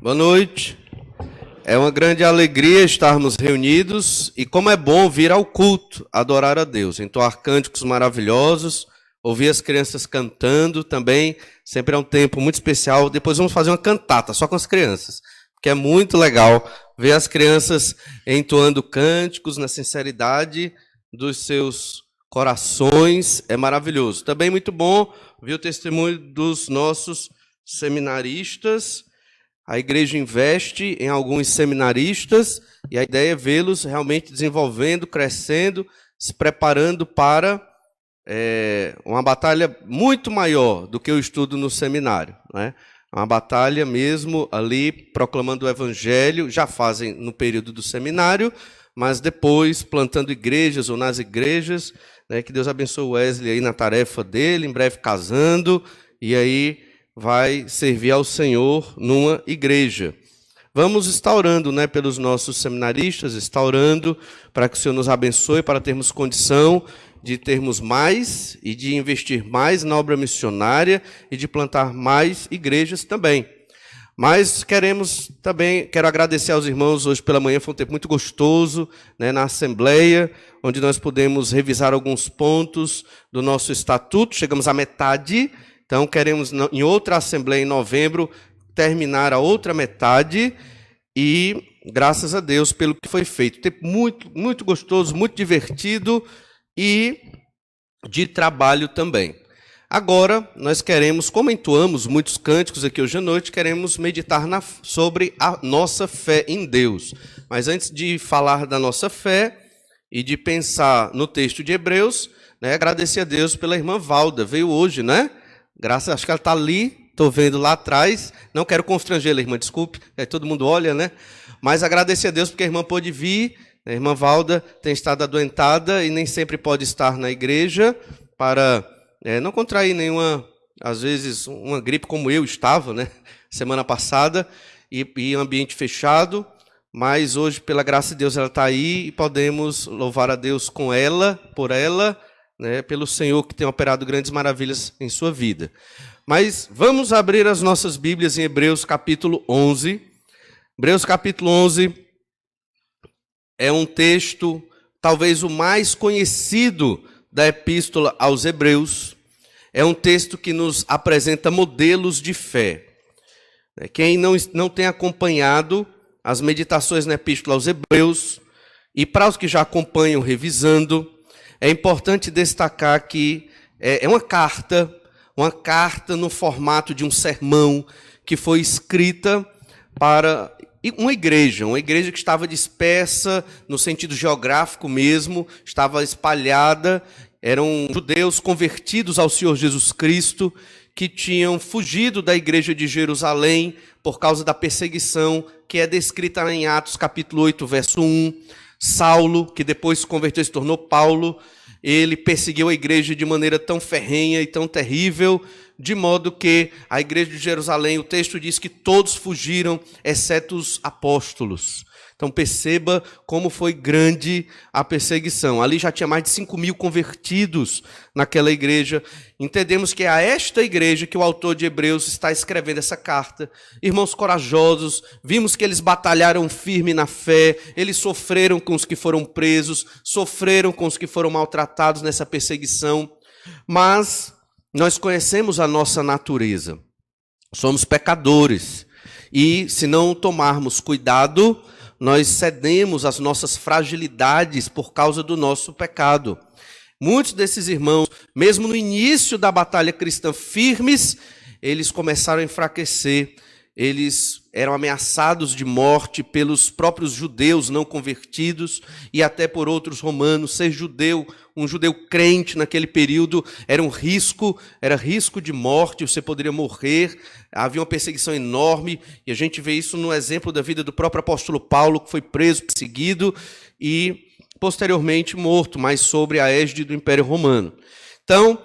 Boa noite. É uma grande alegria estarmos reunidos e como é bom vir ao culto, adorar a Deus, entoar cânticos maravilhosos, ouvir as crianças cantando também, sempre é um tempo muito especial. Depois vamos fazer uma cantata só com as crianças, porque é muito legal ver as crianças entoando cânticos na sinceridade dos seus corações, é maravilhoso. Também muito bom ver o testemunho dos nossos seminaristas. A igreja investe em alguns seminaristas e a ideia é vê-los realmente desenvolvendo, crescendo, se preparando para uma batalha muito maior do que o estudo no seminário, né? Uma batalha mesmo ali proclamando o evangelho, já fazem no período do seminário, mas depois plantando igrejas ou nas igrejas, né? Que Deus abençoe o Wesley aí na tarefa dele, em breve casando, e aí vai servir ao Senhor numa igreja. Vamos estar orando, né, pelos nossos seminaristas, estar orando para que o Senhor nos abençoe, para termos condição de termos mais e de investir mais na obra missionária e de plantar mais igrejas também. Mas quero agradecer aos irmãos, hoje pela manhã foi um tempo muito gostoso, né, na Assembleia, onde nós pudemos revisar alguns pontos do nosso estatuto, chegamos à metade. Então, queremos, em outra assembleia em novembro, terminar a outra metade e, graças a Deus, pelo que foi feito. Tempo muito, muito gostoso, muito divertido e de trabalho também. Agora, nós queremos, como entoamos muitos cânticos aqui hoje à noite, queremos meditar sobre a nossa fé em Deus. Mas antes de falar da nossa fé e de pensar no texto de Hebreus, né, agradecer a Deus pela irmã Valda, veio hoje, né? Acho que ela está ali, estou vendo lá atrás. Não quero constrangê-la, irmã, desculpe. Todo mundo olha, né? Mas agradecer a Deus porque a irmã pôde vir. A irmã Valda tem estado adoentada e nem sempre pode estar na igreja para não contrair nenhuma, às vezes, uma gripe como eu estava, né? Semana passada, e em ambiente fechado. Mas hoje, pela graça de Deus, ela está aí e podemos louvar a Deus com ela, por ela, né, pelo Senhor que tem operado grandes maravilhas em sua vida. Mas vamos abrir as nossas Bíblias em Hebreus capítulo 11. Hebreus capítulo 11 é um texto, talvez o mais conhecido da Epístola aos Hebreus. É um texto que nos apresenta modelos de fé. Quem não tem acompanhado as meditações na Epístola aos Hebreus, e para os que já acompanham revisando, é importante destacar que é uma carta no formato de um sermão que foi escrita para uma igreja que estava dispersa no sentido geográfico mesmo, estava espalhada, eram judeus convertidos ao Senhor Jesus Cristo, que tinham fugido da igreja de Jerusalém por causa da perseguição que é descrita em Atos capítulo 8, verso 1. Saulo, que depois se converteu e se tornou Paulo, ele perseguiu a igreja de maneira tão ferrenha e tão terrível, de modo que a igreja de Jerusalém, o texto diz que todos fugiram, exceto os apóstolos. Então perceba como foi grande a perseguição. Ali já tinha mais de 5.000 convertidos naquela igreja. Entendemos que é a esta igreja que o autor de Hebreus está escrevendo essa carta. Irmãos corajosos, vimos que eles batalharam firme na fé, eles sofreram com os que foram presos, sofreram com os que foram maltratados nessa perseguição. Mas nós conhecemos a nossa natureza. Somos pecadores. E se não tomarmos cuidado, nós cedemos às nossas fragilidades por causa do nosso pecado. Muitos desses irmãos, mesmo no início da batalha cristã firmes, eles começaram a enfraquecer. Eles eram ameaçados de morte pelos próprios judeus não convertidos e até por outros romanos. Ser judeu, um judeu crente naquele período, era risco de morte, você poderia morrer. Havia uma perseguição enorme e a gente vê isso no exemplo da vida do próprio apóstolo Paulo, que foi preso, perseguido e posteriormente morto, mas sobre a égide do Império Romano. Então,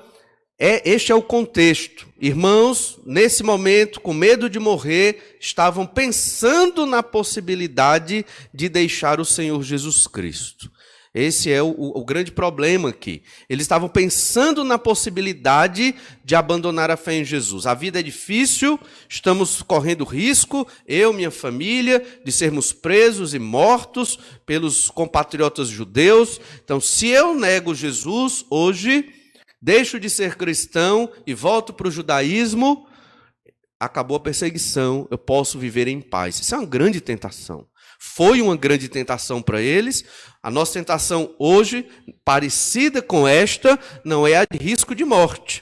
este é o contexto. Irmãos, nesse momento, com medo de morrer, estavam pensando na possibilidade de deixar o Senhor Jesus Cristo. Esse é o grande problema aqui. Eles estavam pensando na possibilidade de abandonar a fé em Jesus. A vida é difícil, estamos correndo risco, eu, minha família, de sermos presos e mortos pelos compatriotas judeus. Então, se eu nego Jesus hoje, deixo de ser cristão e volto para o judaísmo, acabou a perseguição, eu posso viver em paz. Isso é uma grande tentação. Foi uma grande tentação para eles. A nossa tentação hoje, parecida com esta, não é a de risco de morte,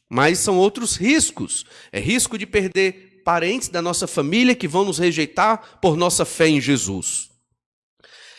mas são outros riscos. É risco de perder parentes da nossa família que vão nos rejeitar por nossa fé em Jesus.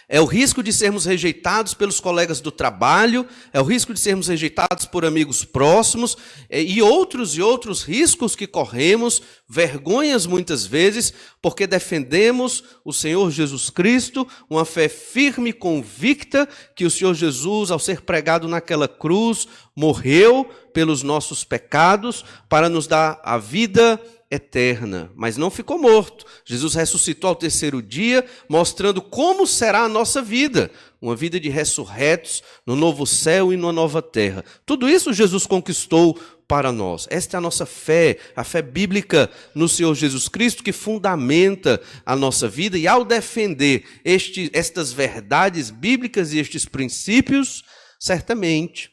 É o risco de sermos rejeitados pelos colegas do trabalho, é o risco de sermos rejeitados por amigos próximos, e outros riscos que corremos, vergonhas muitas vezes, porque defendemos o Senhor Jesus Cristo, uma fé firme e convicta que o Senhor Jesus, ao ser pregado naquela cruz, morreu pelos nossos pecados para nos dar a vida eterna, mas não ficou morto. Jesus ressuscitou ao terceiro dia, mostrando como será a nossa vida, uma vida de ressurretos no novo céu e numa nova terra. Tudo isso Jesus conquistou para nós. Esta é a nossa fé, a fé bíblica no Senhor Jesus Cristo, que fundamenta a nossa vida, e ao defender estas verdades bíblicas e estes princípios, certamente,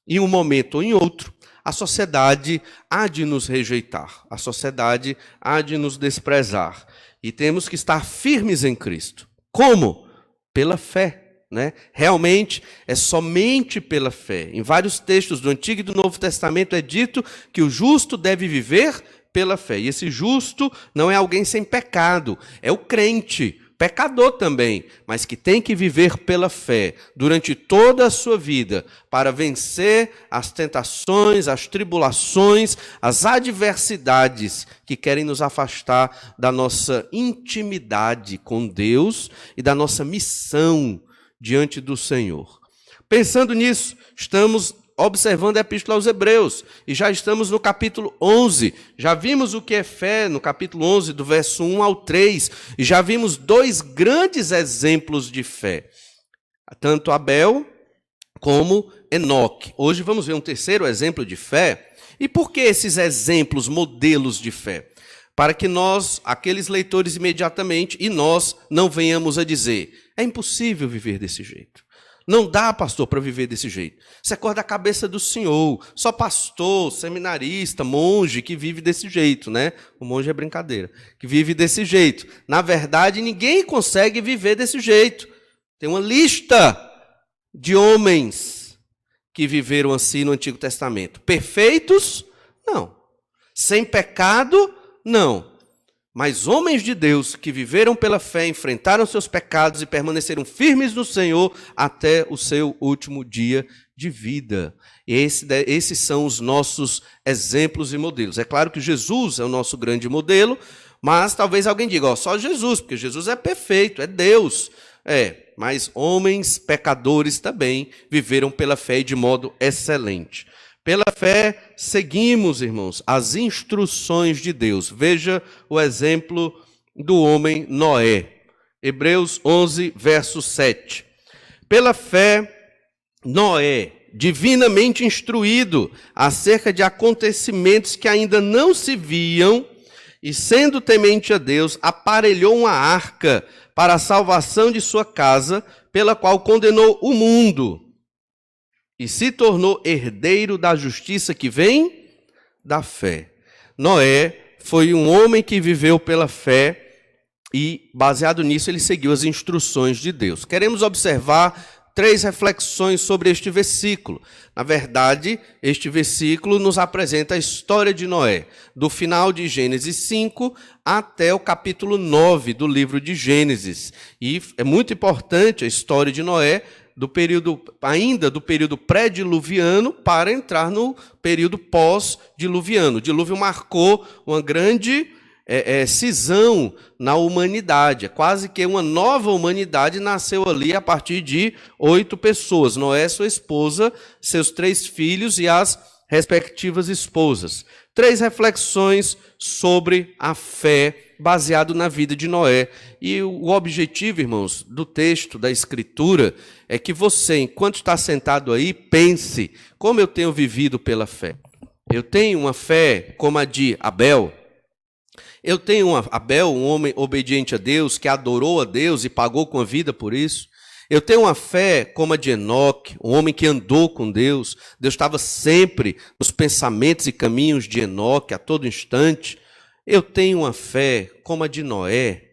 em um momento ou em outro, a sociedade há de nos rejeitar, a sociedade há de nos desprezar. E temos que estar firmes em Cristo. Como? Pela fé, né? Realmente é somente pela fé. Em vários textos do Antigo e do Novo Testamento é dito que o justo deve viver pela fé. E esse justo não é alguém sem pecado, é o crente, pecador também, mas que tem que viver pela fé durante toda a sua vida para vencer as tentações, as tribulações, as adversidades que querem nos afastar da nossa intimidade com Deus e da nossa missão diante do Senhor. Pensando nisso, estamos observando a Epístola aos Hebreus, e já estamos no capítulo 11, já vimos o que é fé no capítulo 11, do verso 1 ao 3, e já vimos dois grandes exemplos de fé, tanto Abel como Enoque. Hoje vamos ver um terceiro exemplo de fé. E por que esses exemplos, modelos de fé? Para que nós, aqueles leitores imediatamente, e nós não venhamos a dizer, é impossível viver desse jeito. Não dá, pastor, para viver desse jeito. Isso é cor da cabeça do senhor. Só pastor, seminarista, monge que vive desse jeito, né? O monge é brincadeira. Que vive desse jeito. Na verdade, ninguém consegue viver desse jeito. Tem uma lista de homens que viveram assim no Antigo Testamento. Perfeitos? Não. Sem pecado? Não. Mas homens de Deus que viveram pela fé, enfrentaram seus pecados e permaneceram firmes no Senhor até o seu último dia de vida. Esses são os nossos exemplos e modelos. É claro que Jesus é o nosso grande modelo, mas talvez alguém diga, só Jesus, porque Jesus é perfeito, é Deus. Mas homens pecadores também viveram pela fé e de modo excelente. Pela fé, seguimos, irmãos, as instruções de Deus. Veja o exemplo do homem Noé. Hebreus 11, verso 7. Pela fé, Noé, divinamente instruído acerca de acontecimentos que ainda não se viam, e sendo temente a Deus, aparelhou uma arca para a salvação de sua casa, pela qual condenou o mundo, e se tornou herdeiro da justiça que vem da fé. Noé foi um homem que viveu pela fé e, baseado nisso, ele seguiu as instruções de Deus. Queremos observar 3 reflexões sobre este versículo. Na verdade, este versículo nos apresenta a história de Noé, do final de Gênesis 5 até o capítulo 9 do livro de Gênesis. E é muito importante a história de Noé, do período pré-diluviano para entrar no período pós-diluviano. O dilúvio marcou uma grande cisão na humanidade. É quase que uma nova humanidade nasceu ali a partir de 8 pessoas. Noé, sua esposa, seus 3 filhos e as respectivas esposas. 3 reflexões sobre a fé baseado na vida de Noé. E o objetivo, irmãos, do texto, da Escritura, é que você, enquanto está sentado aí, pense: como eu tenho vivido pela fé? Eu tenho uma fé como a de Abel. Eu tenho Abel, um homem obediente a Deus, que adorou a Deus e pagou com a vida por isso. Eu tenho uma fé como a de Enoque, um homem que andou com Deus. Deus estava sempre nos pensamentos e caminhos de Enoque, a todo instante. Eu tenho uma fé como a de Noé.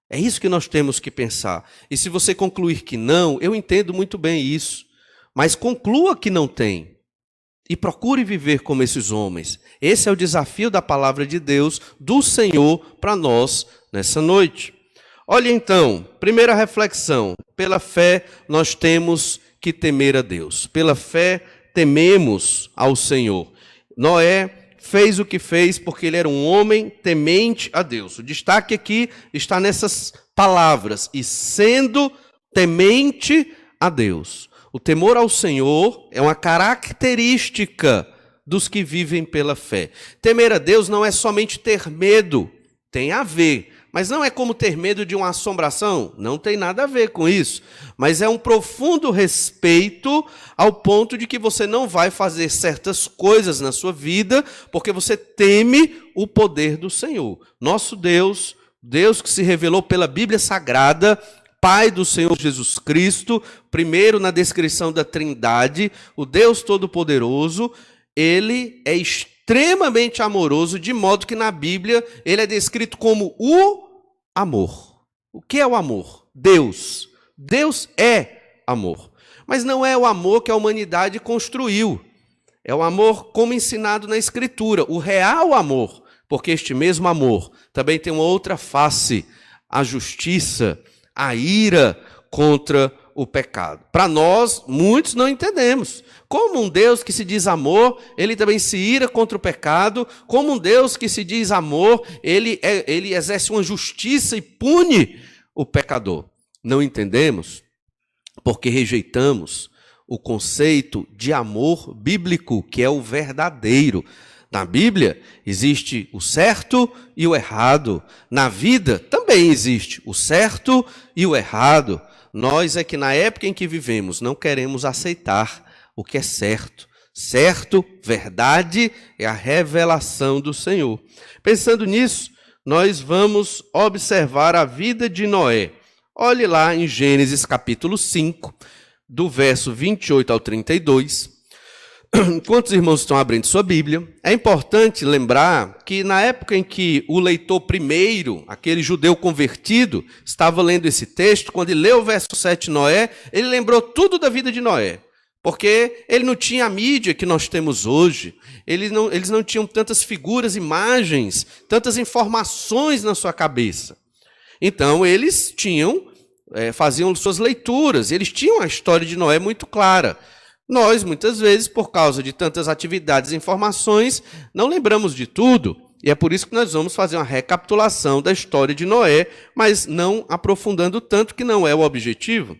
É isso que nós temos que pensar. E se você concluir que não, eu entendo muito bem isso. Mas conclua que não tem. E procure viver como esses homens. Esse é o desafio da palavra de Deus, do Senhor, para nós nessa noite. Olha então, primeira reflexão. Pela fé nós temos que temer a Deus. Pela fé tememos ao Senhor. Noé fez o que fez porque ele era um homem temente a Deus. O destaque aqui está nessas palavras: e sendo temente a Deus. O temor ao Senhor é uma característica dos que vivem pela fé. Temer a Deus não é somente ter medo, tem a ver, mas não é como ter medo de uma assombração, não tem nada a ver com isso. Mas é um profundo respeito ao ponto de que você não vai fazer certas coisas na sua vida porque você teme o poder do Senhor. Nosso Deus, Deus que se revelou pela Bíblia Sagrada, Pai do Senhor Jesus Cristo, primeiro na descrição da Trindade, o Deus Todo-Poderoso, ele é extremamente amoroso, de modo que na Bíblia ele é descrito como o amor. O que é o amor? Deus. Deus é amor. Mas não é o amor que a humanidade construiu. É o amor como ensinado na Escritura, o real amor, porque este mesmo amor também tem uma outra face, a justiça, a ira contra o pecado. Para nós, muitos não entendemos. Como um Deus que se diz amor, ele também se ira contra o pecado. Como um Deus que se diz amor, ele exerce uma justiça e pune o pecador. Não entendemos porque rejeitamos o conceito de amor bíblico, que é o verdadeiro. Na Bíblia existe o certo e o errado. Na vida também existe o certo e o errado. Nós é que na época em que vivemos não queremos aceitar o que é certo. Certo, verdade, é a revelação do Senhor. Pensando nisso, nós vamos observar a vida de Noé. Olhe lá em Gênesis capítulo 5, do verso 28 ao 32. Enquanto os irmãos estão abrindo sua Bíblia, é importante lembrar que na época em que o leitor primeiro, aquele judeu convertido, estava lendo esse texto, quando ele leu o verso 7 de Noé, ele lembrou tudo da vida de Noé. Porque ele não tinha a mídia que nós temos hoje, eles não tinham tantas figuras, imagens, tantas informações na sua cabeça. Então eles faziam suas leituras, eles tinham a história de Noé muito clara. Nós, muitas vezes, por causa de tantas atividades e informações, não lembramos de tudo. E é por isso que nós vamos fazer uma recapitulação da história de Noé, mas não aprofundando tanto, que não é o objetivo.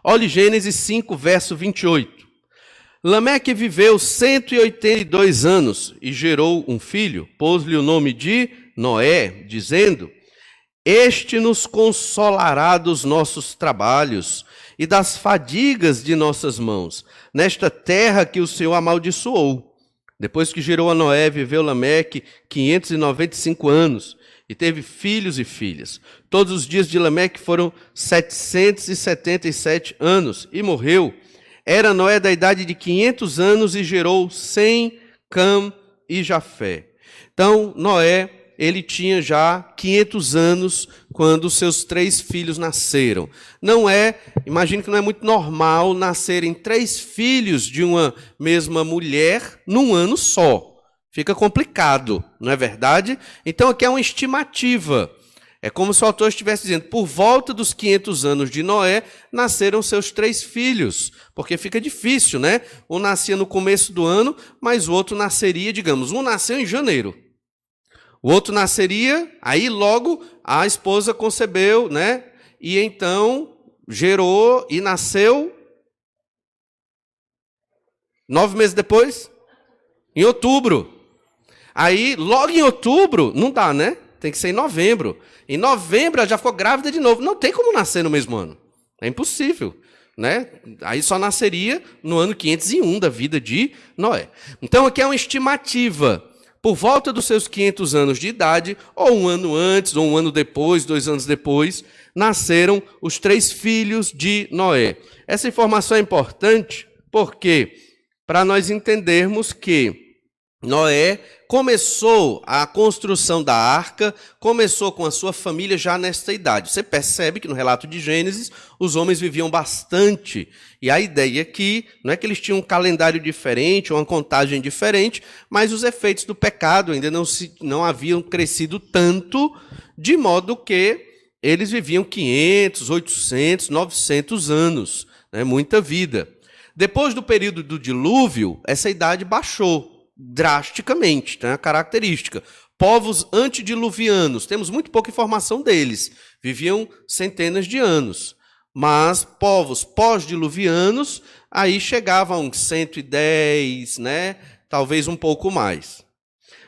Olhe Gênesis 5, verso 28. Lameque viveu 182 anos e gerou um filho, pôs-lhe o nome de Noé, dizendo: este nos consolará dos nossos trabalhos e das fadigas de nossas mãos, nesta terra que o Senhor amaldiçoou. Depois que gerou a Noé, viveu Lameque 595 anos e teve filhos e filhas. Todos os dias de Lameque foram 777 anos e morreu. Era Noé da idade de 500 anos e gerou Sem, Cam e Jafé. Então, Noé, ele tinha já 500 anos quando seus 3 filhos nasceram. Imagine que não é muito normal nascerem 3 filhos de uma mesma mulher num ano só. Fica complicado, não é verdade? Então aqui é uma estimativa. É como se o autor estivesse dizendo, por volta dos 500 anos de Noé, nasceram seus 3 filhos. Porque fica difícil, né? Um nascia no começo do ano, mas o outro nasceria, digamos, um nasceu em janeiro. O outro nasceria, aí logo a esposa concebeu, né? E então gerou e nasceu 9 meses depois, em outubro. Aí, logo em outubro, não dá, né? Tem que ser em novembro. Em novembro ela já ficou grávida de novo. Não tem como nascer no mesmo ano. É impossível, né? Aí só nasceria no ano 501 da vida de Noé. Então aqui é uma estimativa. Por volta dos seus 500 anos de idade, ou um ano antes, ou um ano depois, 2 anos depois, nasceram os 3 filhos de Noé. Essa informação é importante porque, para nós entendermos que Noé começou a construção da arca, começou com a sua família já nesta idade. Você percebe que no relato de Gênesis, os homens viviam bastante. E a ideia aqui não é que eles tinham um calendário diferente, uma contagem diferente, mas os efeitos do pecado ainda não haviam crescido tanto, de modo que eles viviam 500, 800, 900 anos, né? Muita vida. Depois do período do dilúvio, essa idade baixou drasticamente, tem a característica. Povos antediluvianos, temos muito pouca informação deles, viviam centenas de anos. Mas povos pós-diluvianos, aí chegavam a uns 110, né? Talvez um pouco mais.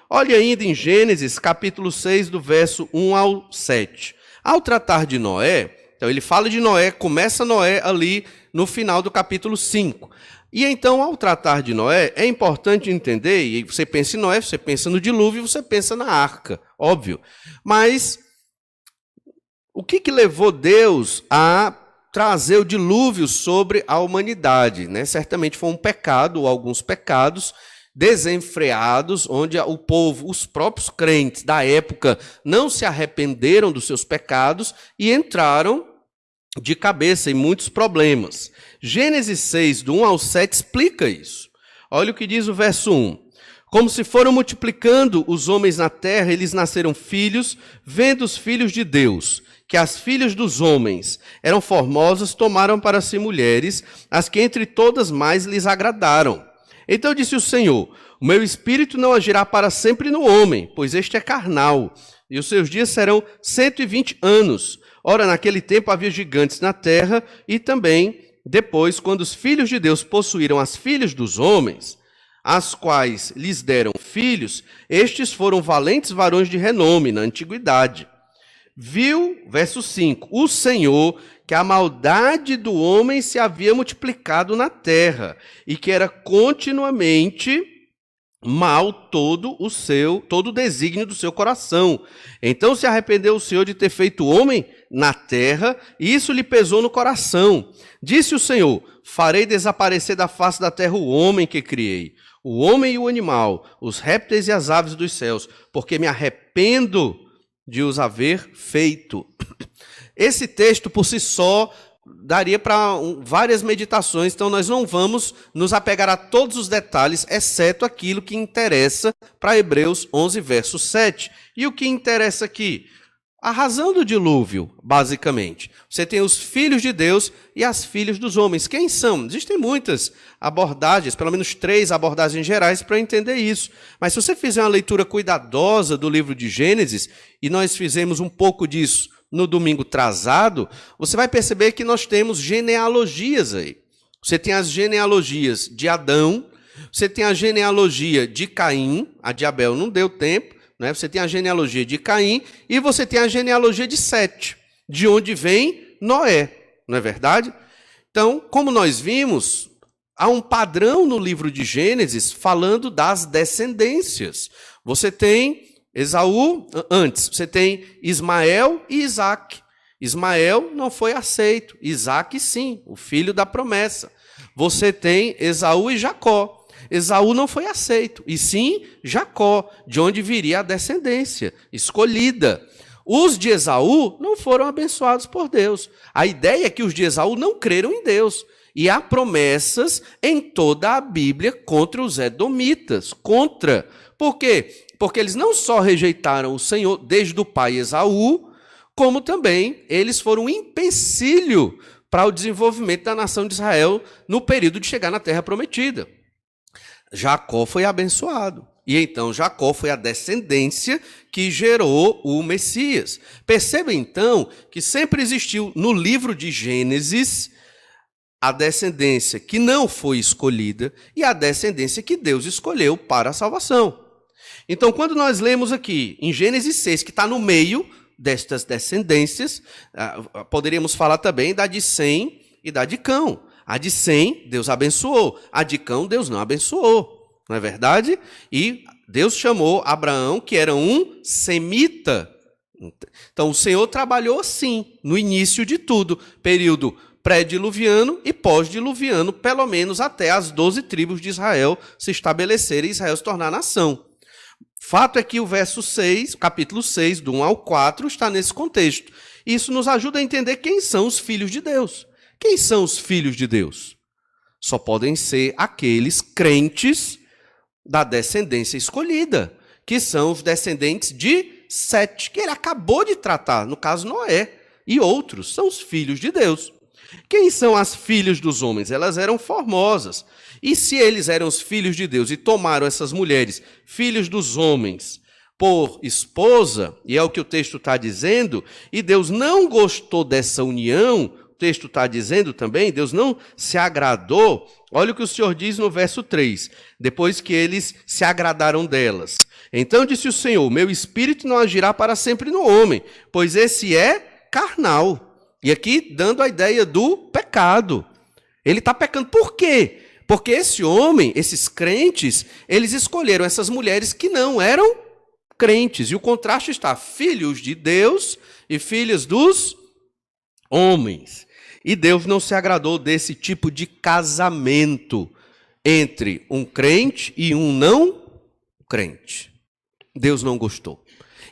Olhe ainda em Gênesis, capítulo 6, do verso 1 ao 7. Ao tratar de Noé, então ele fala de Noé, começa Noé ali no final do capítulo 5. E então, ao tratar de Noé, é importante entender, e você pensa em Noé, você pensa no dilúvio, você pensa na arca, óbvio. Mas o que levou Deus a trazer o dilúvio sobre a humanidade, né? Certamente foi um pecado, ou alguns pecados desenfreados, onde o povo, os próprios crentes da época, não se arrependeram dos seus pecados e entraram de cabeça em muitos problemas. Gênesis 6, do 1 ao 7, explica isso. Olha o que diz o verso 1. Como se foram multiplicando os homens na terra, eles nasceram filhos, vendo os filhos de Deus, que as filhas dos homens eram formosas, tomaram para si mulheres, as que entre todas mais lhes agradaram. Então disse o Senhor, o meu espírito não agirá para sempre no homem, pois este é carnal, e os seus dias serão 120 anos. Ora, naquele tempo havia gigantes na terra, e também depois, quando os filhos de Deus possuíram as filhas dos homens, as quais lhes deram filhos, estes foram valentes varões de renome na antiguidade. Viu, verso 5, o Senhor, que a maldade do homem se havia multiplicado na terra, e que era continuamente mal todo o desígnio do seu coração. Então se arrependeu o Senhor de ter feito o homem na terra, e isso lhe pesou no coração. Disse o Senhor, farei desaparecer da face da terra o homem que criei, o homem e o animal, os répteis e as aves dos céus, porque me arrependo de os haver feito. Esse texto por si só daria para várias meditações, então nós não vamos nos apegar a todos os detalhes, exceto aquilo que interessa para Hebreus 11, verso 7. E o que interessa aqui? A razão do dilúvio, basicamente. Você tem os filhos de Deus e as filhas dos homens. Quem são? Existem muitas abordagens, pelo menos 3 abordagens gerais para entender isso. Mas se você fizer uma leitura cuidadosa do livro de Gênesis, e nós fizemos um pouco disso no domingo atrasado, você vai perceber que nós temos genealogias aí. Você tem as genealogias de Adão, você tem a genealogia de Caim, a de Abel não deu tempo, né? Você tem a genealogia de Caim e você tem a genealogia de Sete, de onde vem Noé, não é verdade? Então, como nós vimos, há um padrão no livro de Gênesis falando das descendências. Você tem Esaú, antes, você tem Ismael e Isaque. Ismael não foi aceito, Isaque sim, o filho da promessa. Você tem Esaú e Jacó. Esaú não foi aceito, e sim Jacó, de onde viria a descendência escolhida. Os de Esaú não foram abençoados por Deus. A ideia é que os de Esaú não creram em Deus. E há promessas em toda a Bíblia contra os edomitas, contra. Por quê? Porque eles não só rejeitaram o Senhor desde o pai Esaú, como também eles foram um empecilho para o desenvolvimento da nação de Israel no período de chegar na terra prometida. Jacó foi abençoado. E então Jacó foi a descendência que gerou o Messias. Perceba então que sempre existiu no livro de Gênesis a descendência que não foi escolhida e a descendência que Deus escolheu para a salvação. Então, quando nós lemos aqui em Gênesis 6, que está no meio destas descendências, poderíamos falar também da de Sem e da de Cão. A de Sem, Deus abençoou. A de Cão, Deus não abençoou. Não é verdade? E Deus chamou Abraão, que era um semita. Então, o Senhor trabalhou assim, no início de tudo, período pré-diluviano e pós-diluviano, pelo menos até as 12 tribos de Israel se estabelecerem e Israel se tornar nação. Fato é que o verso 6, capítulo 6, do 1 ao 4, está nesse contexto. Isso nos ajuda a entender quem são os filhos de Deus. Quem são os filhos de Deus? Só podem ser aqueles crentes da descendência escolhida, que são os descendentes de Sete, que ele acabou de tratar, no caso Noé, e outros, são os filhos de Deus. Quem são as filhas dos homens? Elas eram formosas. E se eles eram os filhos de Deus e tomaram essas mulheres, filhos dos homens, por esposa, e é o que o texto está dizendo, e Deus não gostou dessa união, o texto está dizendo também, Deus não se agradou. Olha o que o Senhor diz no verso 3, depois que eles se agradaram delas. Então disse o Senhor, meu espírito não agirá para sempre no homem, pois esse é carnal. E aqui dando a ideia do pecado. Ele está pecando. Por quê? Porque esse homem, esses crentes, eles escolheram essas mulheres que não eram crentes. E o contraste está filhos de Deus e filhas dos homens. E Deus não se agradou desse tipo de casamento entre um crente e um não crente. Deus não gostou.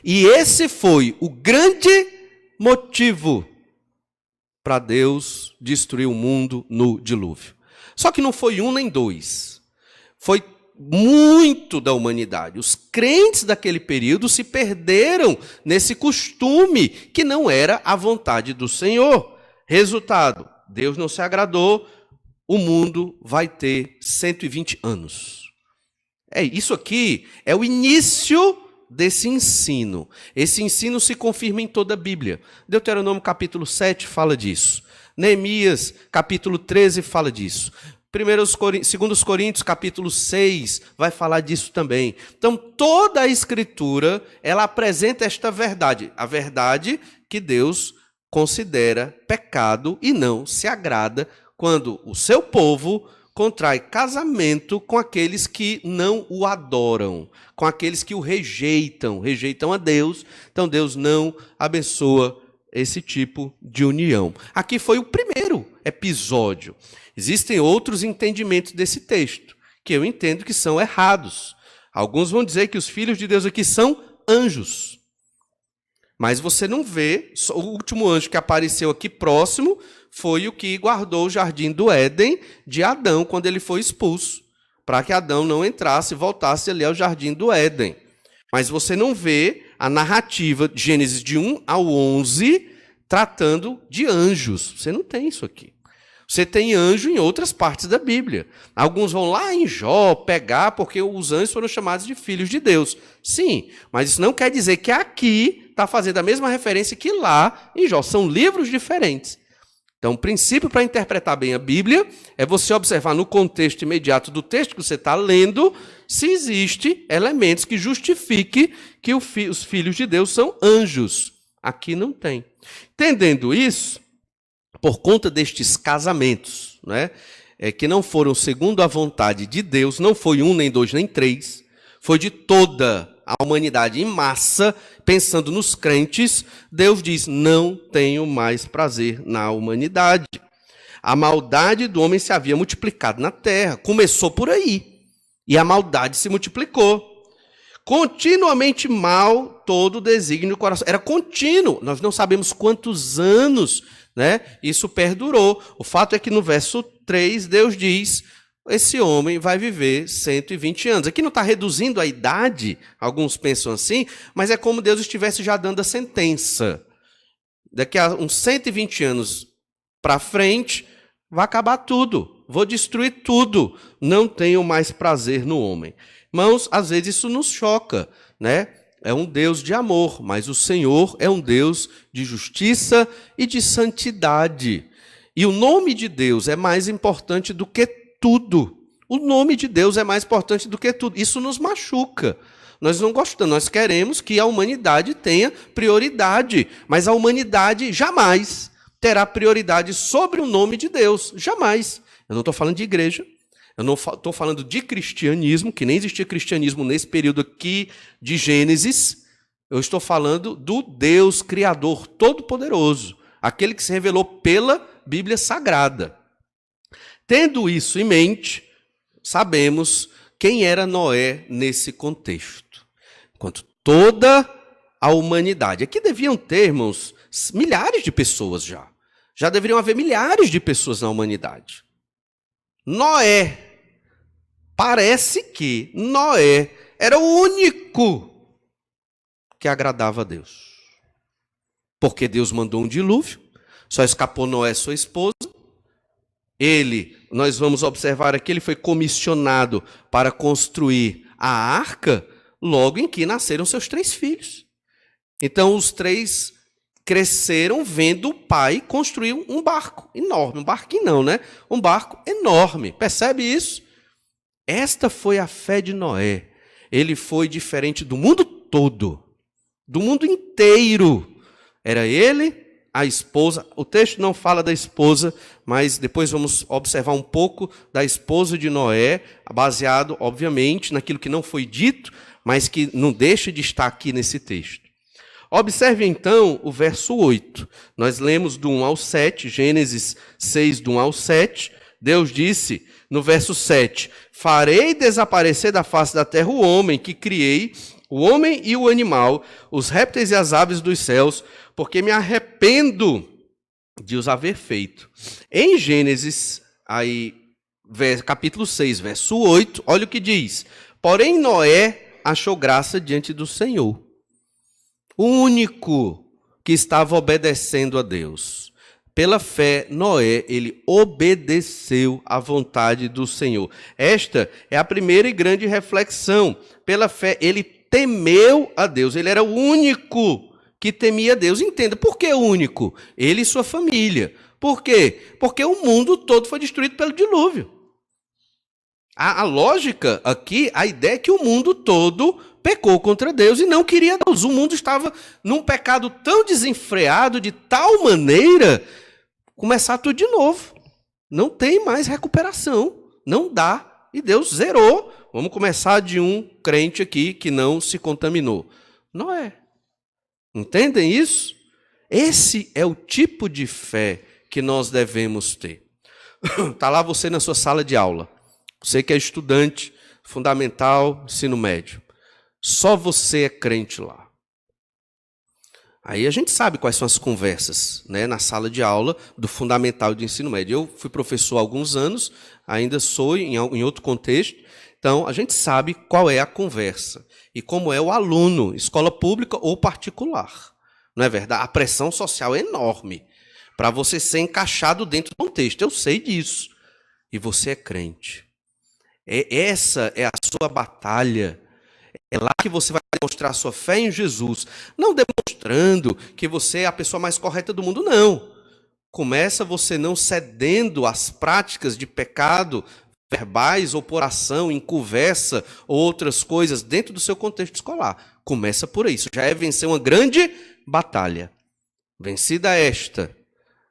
E esse foi o grande motivo para Deus destruir o mundo no dilúvio. Só que não foi um nem dois. Foi muito da humanidade. Os crentes daquele período se perderam nesse costume que não era a vontade do Senhor. Resultado, Deus não se agradou, o mundo vai ter 120 anos. Isso aqui é o início desse ensino. Esse ensino se confirma em toda a Bíblia. Deuteronômio capítulo 7 fala disso. Neemias capítulo 13 fala disso. 2 Coríntios capítulo 6 vai falar disso também. Então, toda a Escritura, ela apresenta esta verdade. A verdade que Deus considera pecado e não se agrada quando o seu povo contrai casamento com aqueles que não o adoram, com aqueles que o rejeitam a Deus. Então Deus não abençoa esse tipo de união. Aqui foi o primeiro episódio. Existem outros entendimentos desse texto, que eu entendo que são errados. Alguns vão dizer que os filhos de Deus aqui são anjos. Mas você não vê, o último anjo que apareceu aqui próximo foi o que guardou o jardim do Éden de Adão quando ele foi expulso, para que Adão não entrasse e voltasse ali ao jardim do Éden. Mas você não vê a narrativa de Gênesis de 1 ao 11 tratando de anjos. Você não tem isso aqui. Você tem anjo em outras partes da Bíblia. Alguns vão lá em Jó pegar porque os anjos foram chamados de filhos de Deus. Sim, mas isso não quer dizer que aqui está fazendo a mesma referência que lá em Jó. São livros diferentes. Então, o princípio para interpretar bem a Bíblia é você observar no contexto imediato do texto que você está lendo se existem elementos que justifiquem que os filhos de Deus são anjos. Aqui não tem. Entendendo isso, por conta destes casamentos, né, que não foram segundo a vontade de Deus, não foi um, nem dois, nem três, foi de toda a humanidade em massa, pensando nos crentes, Deus diz, não tenho mais prazer na humanidade. A maldade do homem se havia multiplicado na terra, começou por aí, e a maldade se multiplicou. Continuamente mal todo o desígnio do coração. Era contínuo, nós não sabemos quantos anos, né, isso perdurou. O fato é que no verso 3, Deus diz, esse homem vai viver 120 anos. Aqui não está reduzindo a idade, alguns pensam assim, mas é como Deus estivesse já dando a sentença. Daqui a uns 120 anos para frente, vai acabar tudo, vou destruir tudo, não tenho mais prazer no homem. Irmãos, às vezes isso nos choca, né? É um Deus de amor, mas o Senhor é um Deus de justiça e de santidade. E o nome de Deus é mais importante do que tudo. O nome de Deus é mais importante do que tudo. Isso nos machuca. Nós não gostamos, nós queremos que a humanidade tenha prioridade, mas a humanidade jamais terá prioridade sobre o nome de Deus, jamais. Eu não estou falando de igreja, eu não estou falando de cristianismo, que nem existia cristianismo nesse período aqui de Gênesis. Eu estou falando do Deus Criador Todo-Poderoso, aquele que se revelou pela Bíblia Sagrada. Tendo isso em mente, sabemos quem era Noé nesse contexto. Enquanto toda a humanidade. Aqui deviam ter, irmãos, milhares de pessoas já. Já deveriam haver milhares de pessoas na humanidade. Noé. Parece que Noé era o único que agradava a Deus. Porque Deus mandou um dilúvio, só escapou Noé, sua esposa. Ele, nós vamos observar aqui, ele foi comissionado para construir a arca logo em que nasceram seus 3 filhos. Então, os 3 cresceram vendo o pai construir um barco enorme. Um barquinho não, né? Um barco enorme. Percebe isso? Esta foi a fé de Noé. Ele foi diferente do mundo todo, do mundo inteiro. Era ele, a esposa. O texto não fala da esposa, mas depois vamos observar um pouco da esposa de Noé, baseado, obviamente, naquilo que não foi dito, mas que não deixa de estar aqui nesse texto. Observe então o verso 8. Nós lemos do 1 ao 7, Gênesis 6, do 1 ao 7. Deus disse no verso 7: farei desaparecer da face da terra o homem que criei, o homem e o animal, os répteis e as aves dos céus, porque me arrependo de os haver feito. Em Gênesis, capítulo 6, verso 8, olha o que diz: porém Noé achou graça diante do Senhor. O único que estava obedecendo a Deus. Pela fé, Noé, ele obedeceu à vontade do Senhor. Esta é a primeira e grande reflexão. Pela fé, ele temeu a Deus. Ele era o único que temia a Deus. Entenda, por que o único? Ele e sua família. Por quê? Porque o mundo todo foi destruído pelo dilúvio. A lógica aqui, a ideia é que o mundo todo pecou contra Deus e não queria Deus. O mundo estava num pecado tão desenfreado, de tal maneira, começar tudo de novo. Não tem mais recuperação. Não dá. E Deus zerou. Vamos começar de um crente aqui que não se contaminou. Noé. Entendem isso? Esse é o tipo de fé que nós devemos ter. Está lá você na sua sala de aula. Você que é estudante fundamental, ensino médio. Só você é crente lá. Aí a gente sabe quais são as conversas, né, na sala de aula do fundamental de ensino médio. Eu fui professor há alguns anos, ainda sou em outro contexto. Então, a gente sabe qual é a conversa e como é o aluno, escola pública ou particular. Não é verdade? A pressão social é enorme para você ser encaixado dentro do contexto. Eu sei disso. E você é crente. Essa é a sua batalha. É lá que você vai demonstrar a sua fé em Jesus. Não demonstrando que você é a pessoa mais correta do mundo, não. Começa você não cedendo às práticas de pecado verbais ou por ação, em conversa ou outras coisas dentro do seu contexto escolar. Começa por isso. Já é vencer uma grande batalha. Vencida esta,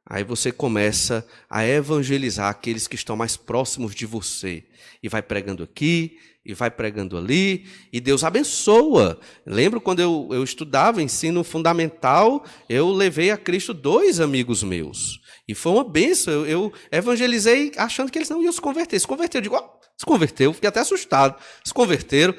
aí você começa a evangelizar aqueles que estão mais próximos de você. E vai pregando aqui, e vai pregando ali, e Deus abençoa. Lembro quando eu estudava ensino fundamental, eu levei a Cristo 2 amigos meus. E foi uma bênção. Eu evangelizei achando que eles não iam se converter. Se converteu, eu digo, se converteu, fiquei até assustado. Se converteram.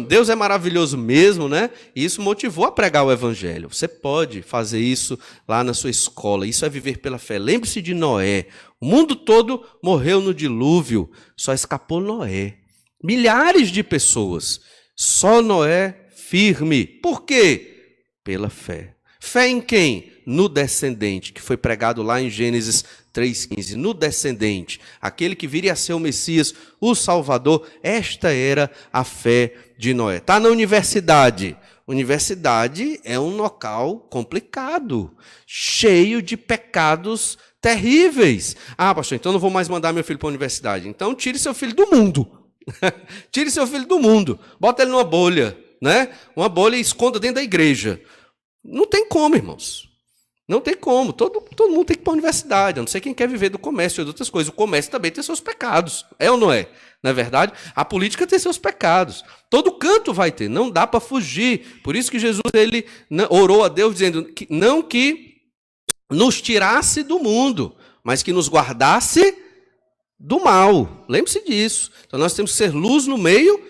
Deus é maravilhoso mesmo, né? E isso motivou a pregar o evangelho. Você pode fazer isso lá na sua escola. Isso é viver pela fé. Lembre-se de Noé. O mundo todo morreu no dilúvio. Só escapou Noé. Milhares de pessoas. Só Noé firme. Por quê? Pela fé. Fé em quem? No descendente, que foi pregado lá em Gênesis 3,15. No descendente, aquele que viria a ser o Messias, o Salvador. Esta era a fé de Noé. Está na universidade. Universidade é um local complicado, cheio de pecados terríveis. Ah, pastor, então não vou mais mandar meu filho para a universidade. Então tire seu filho do mundo. Tire seu filho do mundo. Bota ele numa bolha. né? Uma bolha e esconda dentro da igreja. Não tem como, irmãos. Não tem como. Todo mundo tem que ir para a universidade. Eu não sei quem quer viver do comércio ou de outras coisas. O comércio também tem seus pecados. É ou não é? Não é verdade? A política tem seus pecados. Todo canto vai ter. Não dá para fugir. Por isso que Jesus ele orou a Deus dizendo que não que nos tirasse do mundo, mas que nos guardasse do mal. Lembre-se disso. Então nós temos que ser luz no meio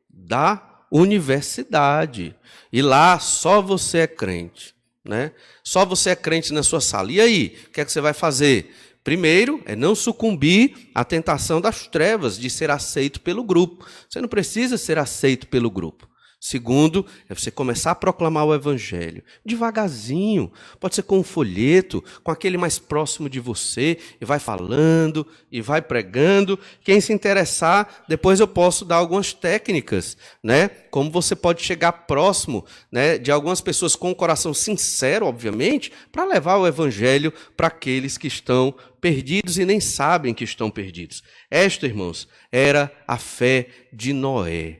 da universidade. E lá só você é crente. Né? Só você é crente na sua sala. E aí, o que é que você vai fazer? Primeiro, é não sucumbir à tentação das trevas de ser aceito pelo grupo. Você não precisa ser aceito pelo grupo. Segundo, é você começar a proclamar o evangelho. Devagarzinho. Pode ser com um folheto, com aquele mais próximo de você, e vai falando, e vai pregando. Quem se interessar, depois eu posso dar algumas técnicas, né? Como você pode chegar próximo, né, de algumas pessoas com um coração sincero, obviamente, para levar o evangelho para aqueles que estão perdidos e nem sabem que estão perdidos. Esta, irmãos, era a fé de Noé.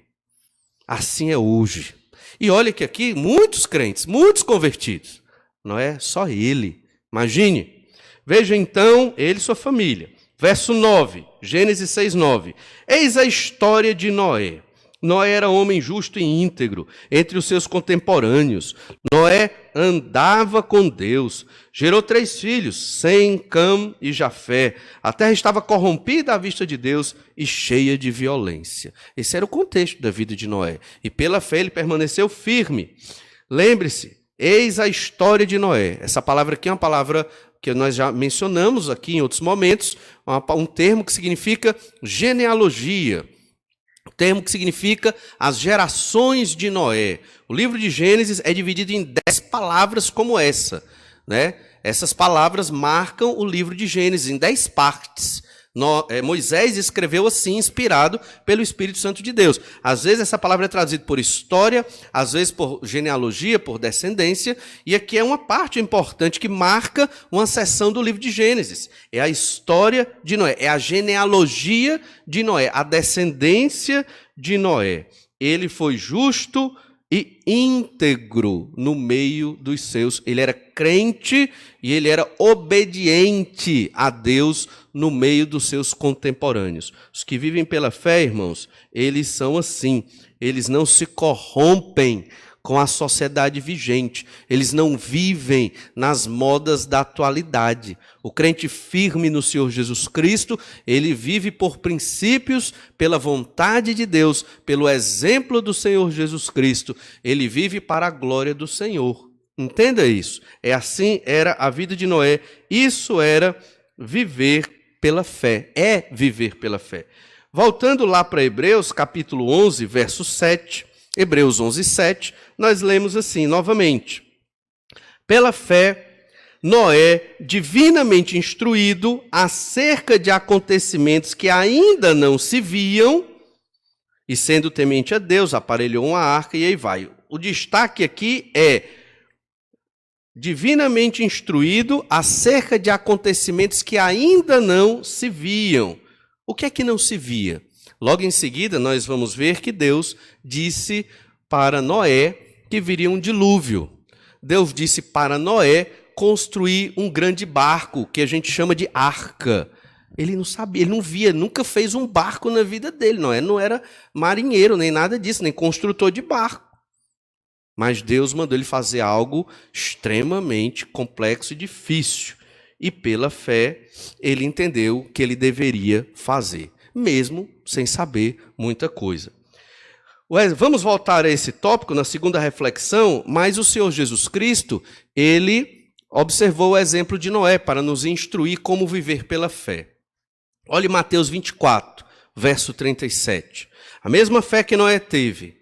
Assim é hoje. E olha que aqui muitos crentes, muitos convertidos. Não é só ele. Imagine. Veja então ele e sua família. Verso 9, Gênesis 6:9. Eis a história de Noé. Noé era homem justo e íntegro entre os seus contemporâneos. Noé andava com Deus. Gerou 3 filhos, Sem, Cam e Jafé. A terra estava corrompida à vista de Deus e cheia de violência. Esse era o contexto da vida de Noé. E pela fé ele permaneceu firme. Lembre-se, eis a história de Noé. Essa palavra aqui é uma palavra que nós já mencionamos aqui em outros momentos, um termo que significa genealogia. Termo que significa as gerações de Noé. O livro de Gênesis é dividido em 10 palavras como essa, né? Essas palavras marcam o livro de Gênesis em 10 partes. Moisés escreveu assim, inspirado pelo Espírito Santo de Deus. Às vezes essa palavra é traduzida por história, às vezes por genealogia, por descendência, e aqui é uma parte importante que marca uma seção do livro de Gênesis. É a história de Noé, é a genealogia de Noé, a descendência de Noé. Ele foi justo e íntegro no meio dos seus. Ele era crente e ele era obediente a Deus no meio dos seus contemporâneos. Os que vivem pela fé, irmãos, eles são assim. Eles não se corrompem com a sociedade vigente. Eles não vivem nas modas da atualidade. O crente firme no Senhor Jesus Cristo, ele vive por princípios, pela vontade de Deus, pelo exemplo do Senhor Jesus Cristo. Ele vive para a glória do Senhor. Entenda isso. É assim era a vida de Noé. Isso era viver pela fé. É viver pela fé. Voltando lá para Hebreus, capítulo 11, verso 7. Hebreus 11, 7, nós lemos assim, novamente. Pela fé, Noé, divinamente instruído acerca de acontecimentos que ainda não se viam, e sendo temente a Deus, aparelhou uma arca e aí vai. O destaque aqui é divinamente instruído acerca de acontecimentos que ainda não se viam. O que é que não se via? Logo em seguida, nós vamos ver que Deus disse para Noé que viria um dilúvio. Deus disse para Noé construir um grande barco, que a gente chama de arca. Ele não sabia, ele não via, nunca fez um barco na vida dele. Noé não era marinheiro, nem nada disso, nem construtor de barco. Mas Deus mandou ele fazer algo extremamente complexo e difícil. E pela fé, ele entendeu que ele deveria fazer, mesmo sem saber muita coisa. Vamos voltar a esse tópico na segunda reflexão, mas o Senhor Jesus Cristo, ele observou o exemplo de Noé para nos instruir como viver pela fé. Olhe Mateus 24, verso 37. A mesma fé que Noé teve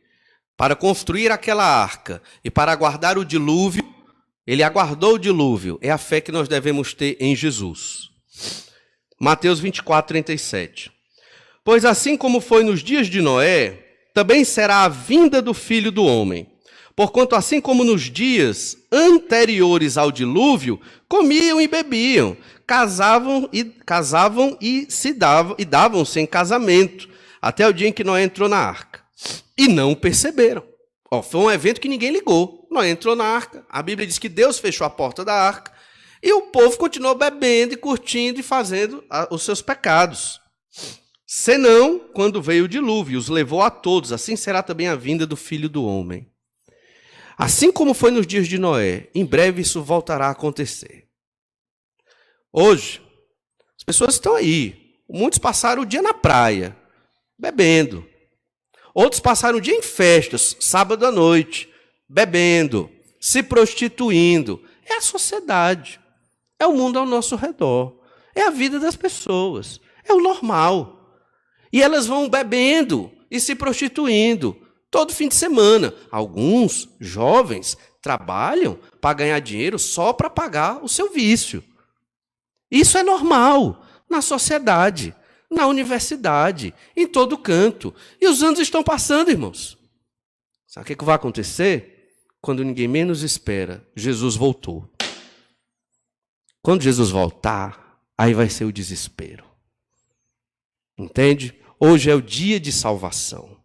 para construir aquela arca e para aguardar o dilúvio, ele aguardou o dilúvio, é a fé que nós devemos ter em Jesus. Mateus 24, 37. Pois assim como foi nos dias de Noé, também será a vinda do Filho do Homem. Porquanto assim como nos dias anteriores ao dilúvio, comiam e bebiam, casavam e davam-se em casamento, até o dia em que Noé entrou na arca. E não perceberam. Foi um evento que ninguém ligou. Noé entrou na arca. A Bíblia diz que Deus fechou a porta da arca. E o povo continuou bebendo e curtindo e fazendo os seus pecados. Senão, quando veio o dilúvio, os levou a todos. Assim será também a vinda do Filho do Homem. Assim como foi nos dias de Noé, em breve isso voltará a acontecer. Hoje, as pessoas estão aí. Muitos passaram o dia na praia, bebendo. Outros passaram o dia em festas, sábado à noite, bebendo, se prostituindo. É a sociedade. É o mundo ao nosso redor. É a vida das pessoas. É o normal. E elas vão bebendo e se prostituindo todo fim de semana. Alguns jovens trabalham para ganhar dinheiro só para pagar o seu vício. Isso é normal na sociedade, na universidade, em todo canto. E os anos estão passando, irmãos. Sabe o que vai acontecer? Quando ninguém menos espera, Jesus voltou. Quando Jesus voltar, aí vai ser o desespero. Entende? Hoje é o dia de salvação.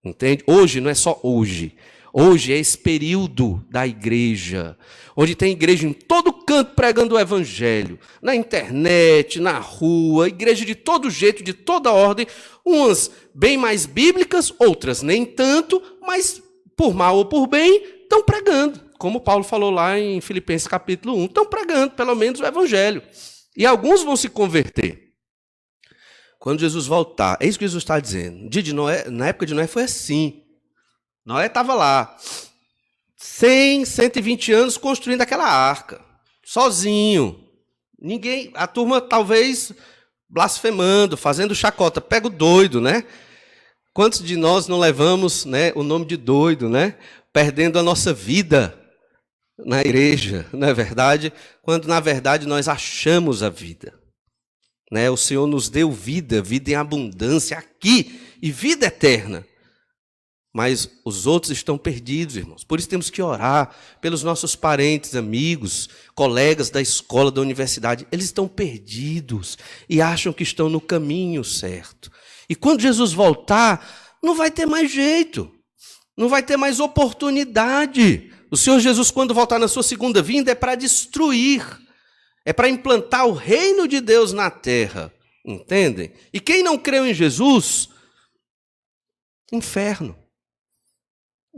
Entende? Hoje não é só hoje. Hoje é esse período da igreja, onde tem igreja em todo canto pregando o evangelho, na internet, na rua, igreja de todo jeito, de toda ordem, umas bem mais bíblicas, outras nem tanto, mas por mal ou por bem, estão pregando. Como Paulo falou lá em Filipenses capítulo 1, estão pregando pelo menos o evangelho. E alguns vão se converter. Quando Jesus voltar, é isso que Jesus está dizendo. No dia de Noé, na época de Noé foi assim. Noé estava lá, 120 anos construindo aquela arca, sozinho. Ninguém, a turma talvez blasfemando, fazendo chacota. Pega o doido, né? Quantos de nós não levamos, né, o nome de doido, né? Perdendo a nossa vida na igreja, não é verdade? Quando na verdade nós achamos a vida. Né? O Senhor nos deu vida, vida em abundância aqui e vida eterna. Mas os outros estão perdidos, irmãos. Por isso temos que orar pelos nossos parentes, amigos, colegas da escola, da universidade. Eles estão perdidos e acham que estão no caminho certo. E quando Jesus voltar, não vai ter mais jeito. Não vai ter mais oportunidade. O Senhor Jesus, quando voltar na sua segunda vinda, é para destruir. É para implantar o reino de Deus na terra. Entendem? E quem não creu em Jesus, inferno.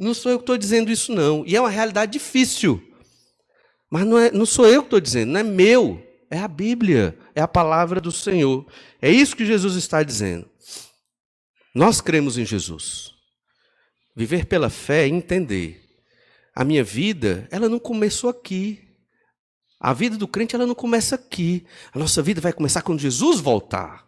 Não sou eu que estou dizendo isso, não. E é uma realidade difícil. Mas não sou eu que estou dizendo, não é meu. É a Bíblia, é a palavra do Senhor. É isso que Jesus está dizendo. Nós cremos em Jesus. Viver pela fé é entender. A minha vida, ela não começou aqui. A vida do crente, ela não começa aqui. A nossa vida vai começar quando Jesus voltar.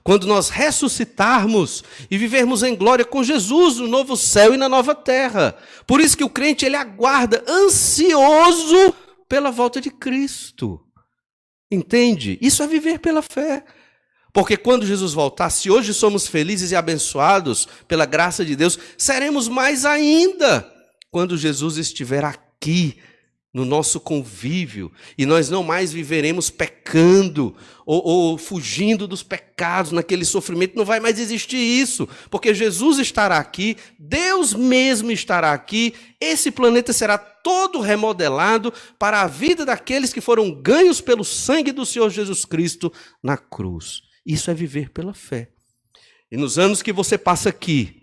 Quando nós ressuscitarmos e vivermos em glória com Jesus no novo céu e na nova terra. Por isso que o crente, ele aguarda ansioso pela volta de Cristo. Entende? Isso é viver pela fé. Porque quando Jesus voltar, se hoje somos felizes e abençoados pela graça de Deus, seremos mais ainda quando Jesus estiver aqui no nosso convívio, e nós não mais viveremos pecando ou fugindo dos pecados, naquele sofrimento, não vai mais existir isso, porque Jesus estará aqui, Deus mesmo estará aqui, esse planeta será todo remodelado para a vida daqueles que foram ganhos pelo sangue do Senhor Jesus Cristo na cruz. Isso é viver pela fé. E nos anos que você passa aqui,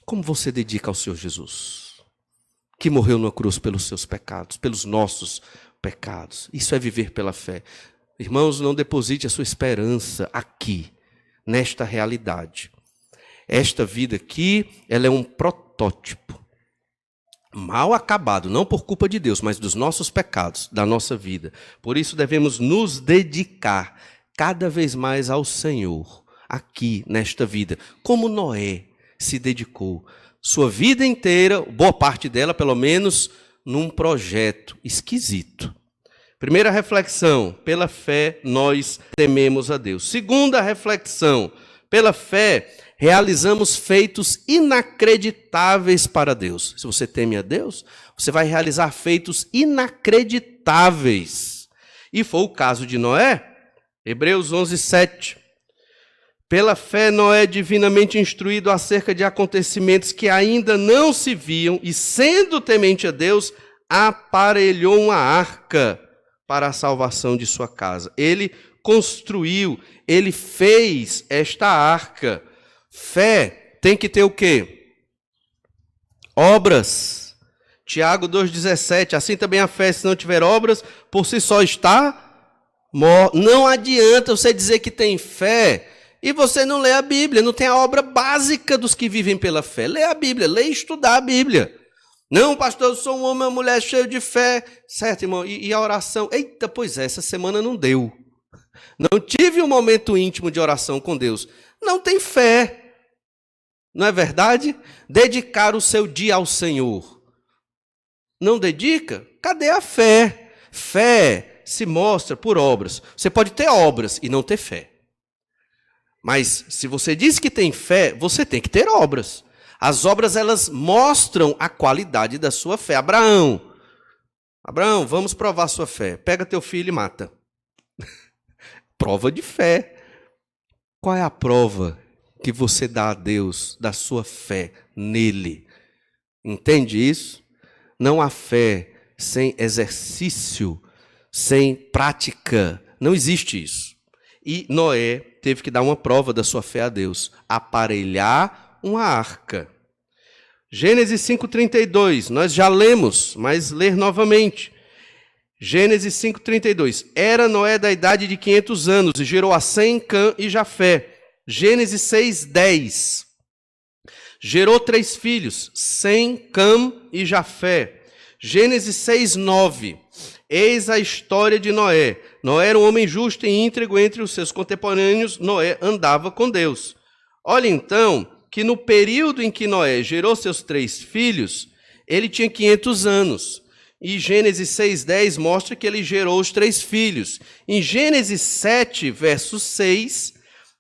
como você dedica ao Senhor Jesus? Que morreu na cruz pelos seus pecados, pelos nossos pecados. Isso é viver pela fé. Irmãos, não deposite a sua esperança aqui, nesta realidade. Esta vida aqui, ela é um protótipo. Mal acabado, não por culpa de Deus, mas dos nossos pecados, da nossa vida. Por isso devemos nos dedicar cada vez mais ao Senhor, aqui, nesta vida. Como Noé se dedicou. Sua vida inteira, boa parte dela, pelo menos, num projeto esquisito. Primeira reflexão, pela fé nós tememos a Deus. Segunda reflexão, pela fé realizamos feitos inacreditáveis para Deus. Se você teme a Deus, você vai realizar feitos inacreditáveis. E foi o caso de Noé, Hebreus 11:7. Pela fé, Noé, divinamente instruído acerca de acontecimentos que ainda não se viam, e sendo temente a Deus, aparelhou uma arca para a salvação de sua casa. Ele construiu, ele fez esta arca. Fé tem que ter o quê? Obras. Tiago 2,17, assim também a fé, se não tiver obras, por si só está morta. Não adianta você dizer que tem fé e você não lê a Bíblia, não tem a obra básica dos que vivem pela fé. Lê a Bíblia, lê e estudar a Bíblia. Não, pastor, eu sou um homem, uma mulher cheio de fé. Certo, irmão, e a oração? Eita, pois é, essa semana não deu. Não tive um momento íntimo de oração com Deus. Não tem fé. Não é verdade? Dedicar o seu dia ao Senhor. Não dedica? Cadê a fé? Fé se mostra por obras. Você pode ter obras e não ter fé. Mas se você diz que tem fé, você tem que ter obras. As obras, elas mostram a qualidade da sua fé. Abraão, vamos provar sua fé. Pega teu filho e mata. Prova de fé. Qual é a prova que você dá a Deus da sua fé nele? Entende isso? Não há fé sem exercício, sem prática. Não existe isso. E Noé teve que dar uma prova da sua fé a Deus. Aparelhar uma arca. Gênesis 5,32. Nós já lemos, mas ler novamente. Gênesis 5,32. Era Noé da idade de 500 anos e gerou a Sem, Cã e Jafé. Gênesis 6,10. Gerou 3 filhos, Sem, Cã e Jafé. Gênesis 6,9. Eis a história de Noé. Noé era um homem justo e íntegro entre os seus contemporâneos. Noé andava com Deus. Olha então que no período em que Noé gerou seus 3 filhos, ele tinha 500 anos. E Gênesis 6,10 mostra que ele gerou os 3 filhos. Em Gênesis 7, verso 6,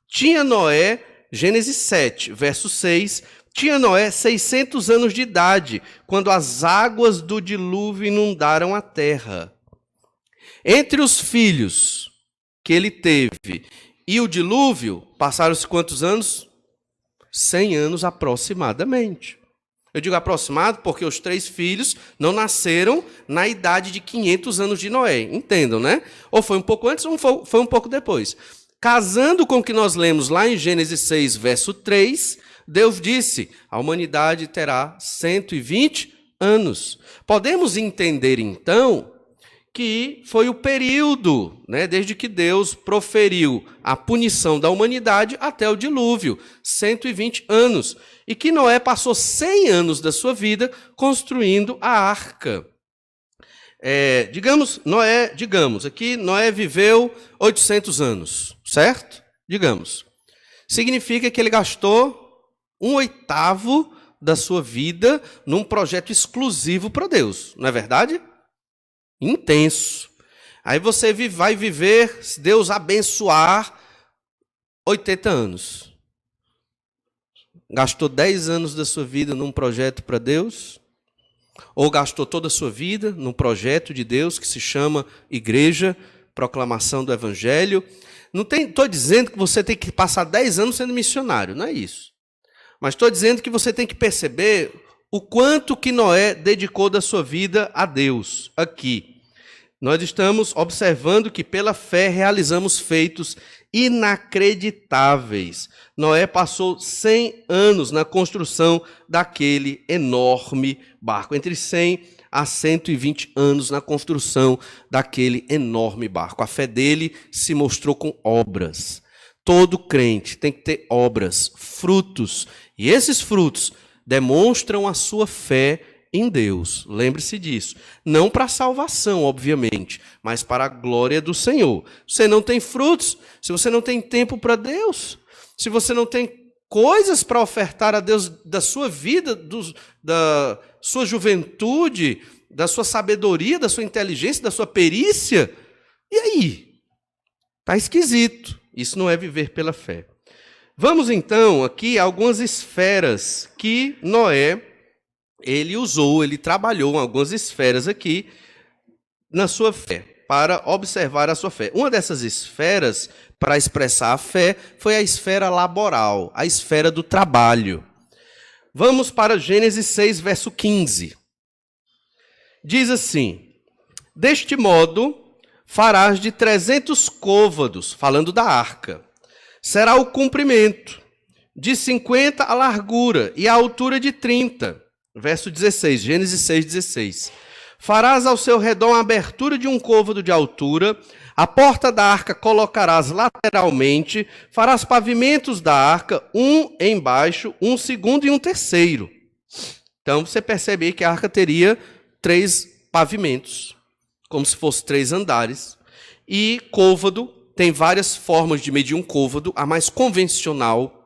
tinha Noé, Gênesis 7, verso 6, tinha Noé 600 anos de idade, quando as águas do dilúvio inundaram a terra. Entre os filhos que ele teve e o dilúvio, passaram-se quantos anos? 100 anos aproximadamente. Eu digo aproximado porque os 3 filhos não nasceram na idade de 500 anos de Noé. Entendam, né? Ou foi um pouco antes ou foi um pouco depois. Casando com o que nós lemos lá em Gênesis 6, verso 3, Deus disse, a humanidade terá 120 anos. Podemos entender, então, que foi o período, né, desde que Deus proferiu a punição da humanidade até o dilúvio, 120 anos. E que Noé passou 100 anos da sua vida construindo a arca. Digamos, aqui Noé viveu 800 anos, certo? Digamos. Significa que ele gastou 1/8 da sua vida num projeto exclusivo para Deus, não é verdade? Intenso. Aí você vai viver, se Deus abençoar, 80 anos. Gastou 10 anos da sua vida num projeto para Deus? Ou gastou toda a sua vida num projeto de Deus que se chama Igreja, proclamação do Evangelho? Não estou dizendo que você tem que passar 10 anos sendo missionário, não é isso. Mas estou dizendo que você tem que perceber o quanto que Noé dedicou da sua vida a Deus aqui. Nós estamos observando que pela fé realizamos feitos inacreditáveis. Noé passou 100 anos na construção daquele enorme barco. Entre 100 a 120 anos na construção daquele enorme barco. A fé dele se mostrou com obras. Todo crente tem que ter obras, frutos. E esses frutos demonstram a sua fé em Deus. Lembre-se disso. Não para a salvação, obviamente, mas para a glória do Senhor. Você não tem frutos, se você não tem tempo para Deus, se você não tem coisas para ofertar a Deus da sua vida, da sua juventude, da sua sabedoria, da sua inteligência, da sua perícia, e aí? Está esquisito. Isso não é viver pela fé. Vamos então aqui a algumas esferas que Noé ele trabalhou em algumas esferas aqui na sua fé. para observar a sua fé. Uma dessas esferas, para expressar a fé, foi a esfera laboral, a esfera do trabalho. Vamos para Gênesis 6, verso 15. Diz assim: deste modo farás de 300 côvados, falando da arca. Será o comprimento, de 50 a largura, e a altura de 30. Verso 16, Gênesis 6, 16. Farás ao seu redor uma abertura de um côvado de altura, a porta da arca colocarás lateralmente, farás pavimentos da arca, um embaixo, um segundo e um terceiro. Então você percebe aí que a arca teria 3 pavimentos, como se fosse 3 andares. E côvado, tem várias formas de medir um côvado. A mais convencional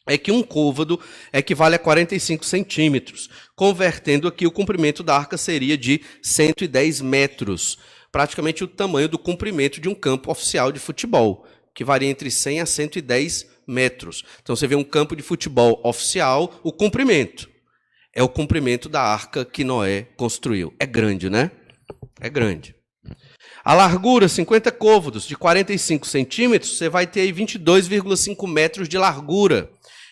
é que um côvado equivale a 45 centímetros. Convertendo aqui, o comprimento da arca seria de 110 metros. Praticamente o tamanho do comprimento de um campo oficial de futebol, que varia entre 100 a 110 metros. Então você vê um campo de futebol oficial, o comprimento. É o comprimento da arca que Noé construiu. É grande, né? É grande. A largura, 50 côvados, de 45 centímetros, você vai ter aí 22,5 metros de largura.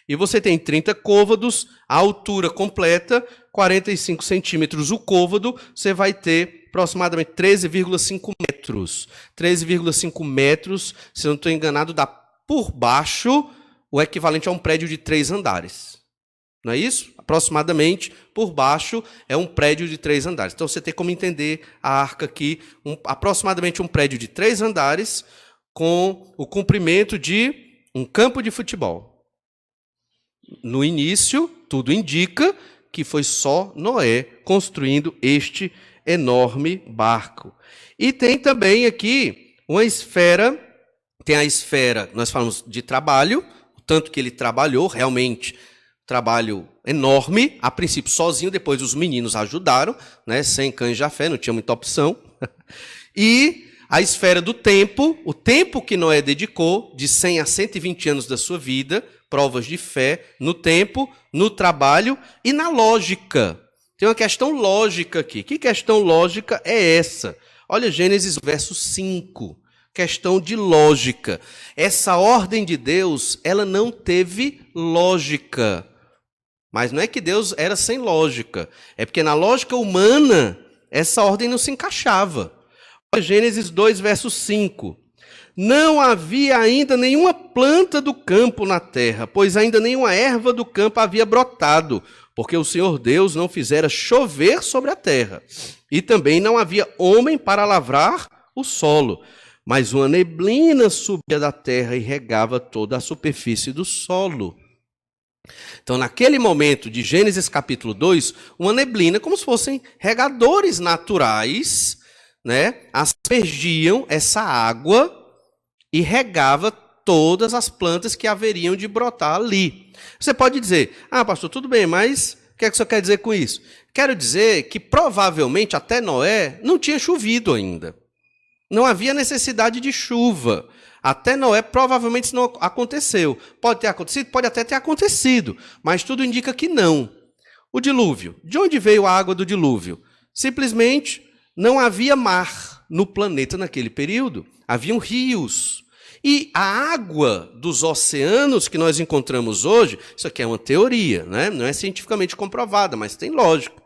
E você tem 30 côvados, a altura completa, 45 centímetros o côvado, você vai ter aproximadamente 13,5 metros. 13,5 metros, se eu não estou enganado, dá por baixo o equivalente a um prédio de 3 andares. Não é isso? Aproximadamente, por baixo, é um prédio de 3 andares. Então, você tem como entender a arca aqui, aproximadamente um prédio de 3 andares, com o comprimento de um campo de futebol. No início, tudo indica que foi só Noé construindo este enorme barco. E tem também aqui uma esfera, tem a esfera, nós falamos de trabalho, o tanto que ele trabalhou, realmente, trabalho enorme, a princípio sozinho, depois os meninos ajudaram, né, sem cães de fé, não tinha muita opção. E a esfera do tempo, o tempo que Noé dedicou, de 100 a 120 anos da sua vida, provas de fé no tempo, no trabalho e na lógica. Tem uma questão lógica aqui. Que questão lógica é essa? Olha Gênesis verso 5. Questão de lógica. Essa ordem de Deus, ela não teve lógica. Mas não é que Deus era sem lógica. É porque na lógica humana, essa ordem não se encaixava. Olha Gênesis 2, verso 5. Não havia ainda nenhuma planta do campo na terra, pois ainda nenhuma erva do campo havia brotado, porque o Senhor Deus não fizera chover sobre a terra. E também não havia homem para lavrar o solo, mas uma neblina subia da terra e regava toda a superfície do solo. Então, naquele momento de Gênesis capítulo 2, uma neblina, como se fossem regadores naturais, né, aspergiam essa água e regava todas as plantas que haveriam de brotar ali. Você pode dizer, pastor, tudo bem, mas o que é que o senhor quer dizer com isso? Quero dizer que provavelmente até Noé não tinha chovido ainda. Não havia necessidade de chuva. Até Noé provavelmente isso não aconteceu. Pode ter acontecido? Pode até ter acontecido, mas tudo indica que não. O dilúvio. De onde veio a água do dilúvio? Simplesmente não havia mar no planeta naquele período. Haviam rios. E a água dos oceanos que nós encontramos hoje, isso aqui é uma teoria, né? Não é cientificamente comprovada, mas tem lógica.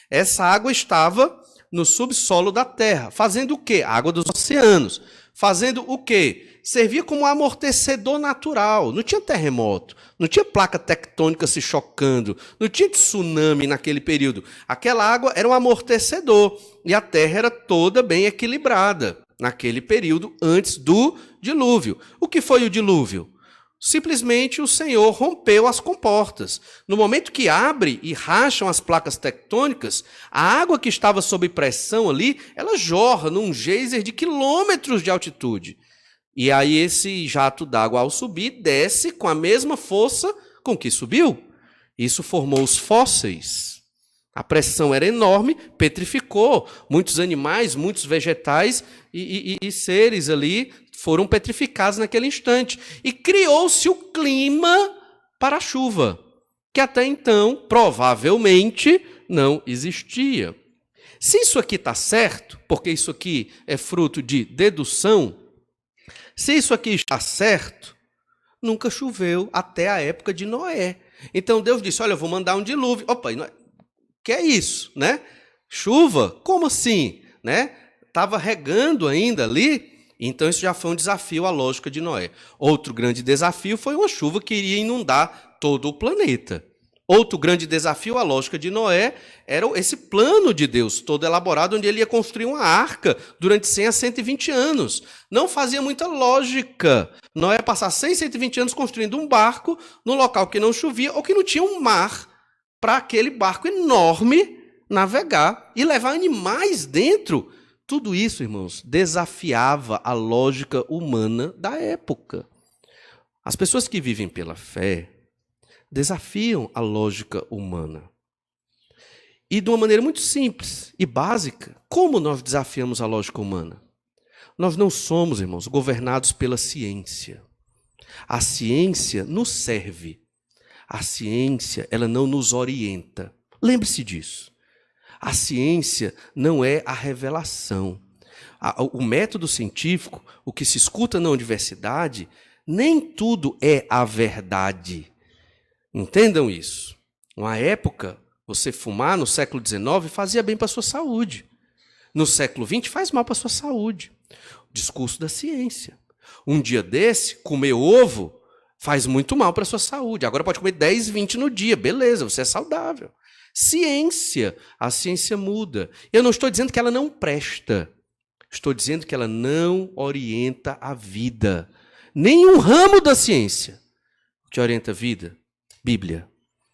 Essa água estava no subsolo da terra. Fazendo o quê? A água dos oceanos. Fazendo o quê? Servia como um amortecedor natural. Não tinha terremoto, não tinha placa tectônica se chocando, não tinha tsunami naquele período. Aquela água era um amortecedor e a terra era toda bem equilibrada naquele período antes do dilúvio. O que foi o dilúvio? Simplesmente o Senhor rompeu as comportas. No momento que abre e racham as placas tectônicas, a água que estava sob pressão ali, ela jorra num geyser de quilômetros de altitude. E aí esse jato d'água, ao subir, desce com a mesma força com que subiu. Isso formou os fósseis. A pressão era enorme, petrificou. Muitos animais, muitos vegetais e seres ali foram petrificados naquele instante. E criou-se o clima para a chuva, que até então, provavelmente, não existia. Se isso aqui está certo, porque isso aqui é fruto de dedução, se isso aqui está certo, nunca choveu até a época de Noé. Então Deus disse, olha, eu vou mandar um dilúvio. Opa, que é isso, né? Chuva? Como assim? Né? Estava regando ainda ali, então isso já foi um desafio à lógica de Noé. Outro grande desafio foi uma chuva que iria inundar todo o planeta. Outro grande desafio à lógica de Noé era esse plano de Deus, todo elaborado, onde ele ia construir uma arca durante 100 a 120 anos. Não fazia muita lógica Noé passar 100 a 120 anos construindo um barco no local que não chovia ou que não tinha um mar para aquele barco enorme navegar e levar animais dentro. Tudo isso, irmãos, desafiava a lógica humana da época. As pessoas que vivem pela fé desafiam a lógica humana. E de uma maneira muito simples e básica, como nós desafiamos a lógica humana? Nós não somos, irmãos, governados pela ciência. A ciência nos serve. A ciência, ela não nos orienta. Lembre-se disso. A ciência não é a revelação. O método científico, o que se escuta na universidade, nem tudo é a verdade. Entendam isso. Uma época, você fumar no século XIX fazia bem para a sua saúde. No século XX faz mal para a sua saúde. Discurso da ciência. Um dia desse, comer ovo faz muito mal para a sua saúde. Agora pode comer 10, 20 no dia. Beleza, você é saudável. Ciência. A ciência muda. Eu não estou dizendo que ela não presta. Estou dizendo que ela não orienta a vida. Nenhum ramo da ciência que orienta a vida. Bíblia,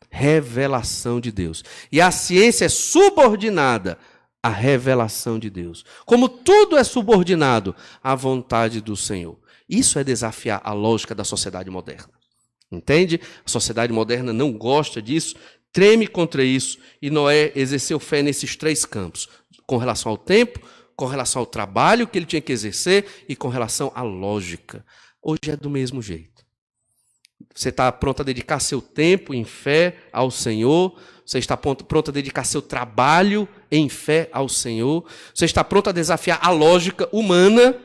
revelação de Deus. E a ciência é subordinada à revelação de Deus. Como tudo é subordinado à vontade do Senhor. Isso é desafiar a lógica da sociedade moderna. Entende? A sociedade moderna não gosta disso, treme contra isso. E Noé exerceu fé nesses 3 campos. Com relação ao tempo, com relação ao trabalho que ele tinha que exercer e com relação à lógica. Hoje é do mesmo jeito. Você está pronto a dedicar seu tempo em fé ao Senhor? Você está pronto a dedicar seu trabalho em fé ao Senhor? Você está pronto a desafiar a lógica humana?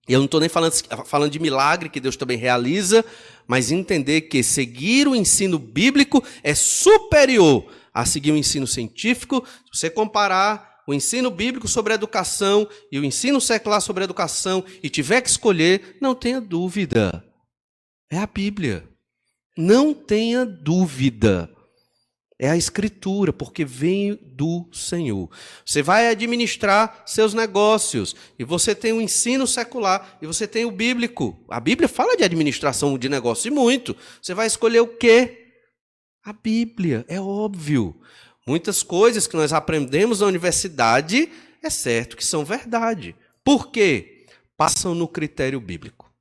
E eu não estou nem falando de milagre, que Deus também realiza, mas entender que seguir o ensino bíblico é superior a seguir o ensino científico. Se você comparar o ensino bíblico sobre a educação e o ensino secular sobre a educação e tiver que escolher, não tenha dúvida. É a Bíblia. Não tenha dúvida. É a Escritura, porque vem do Senhor. Você vai administrar seus negócios, e você tem o ensino secular, e você tem o bíblico. A Bíblia fala de administração de negócio e muito. Você vai escolher o quê? A Bíblia, é óbvio. Muitas coisas que nós aprendemos na universidade, é certo que são verdade. Por quê? Passam no critério bíblico.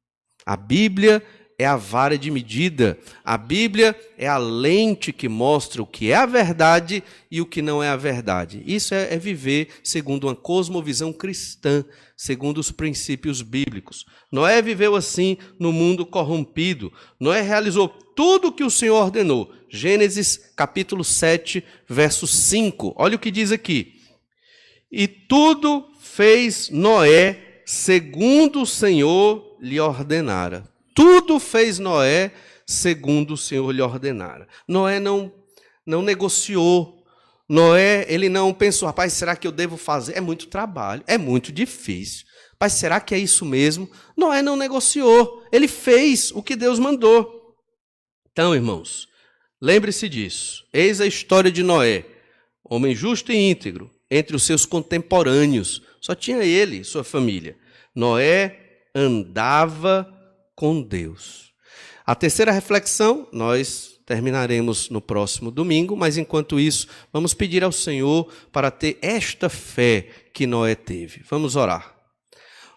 A Bíblia é a vara de medida. A Bíblia é a lente que mostra o que é a verdade e o que não é a verdade. Isso é viver segundo uma cosmovisão cristã, segundo os princípios bíblicos. Noé viveu assim no mundo corrompido. Noé realizou tudo o que o Senhor ordenou. Gênesis capítulo 7, verso 5. Olha o que diz aqui. E tudo fez Noé segundo o Senhor lhe ordenara. Tudo fez Noé segundo o Senhor lhe ordenara. Noé não negociou. Noé, ele não pensou, rapaz, será que eu devo fazer? É muito trabalho, é muito difícil. Rapaz, será que é isso mesmo? Noé não negociou. Ele fez o que Deus mandou. Então, irmãos, lembre-se disso. Eis a história de Noé, homem justo e íntegro, entre os seus contemporâneos. Só tinha ele e sua família. Noé andava com Deus. A terceira reflexão, nós terminaremos no próximo domingo, mas enquanto isso, vamos pedir ao Senhor para ter esta fé que Noé teve. Vamos orar.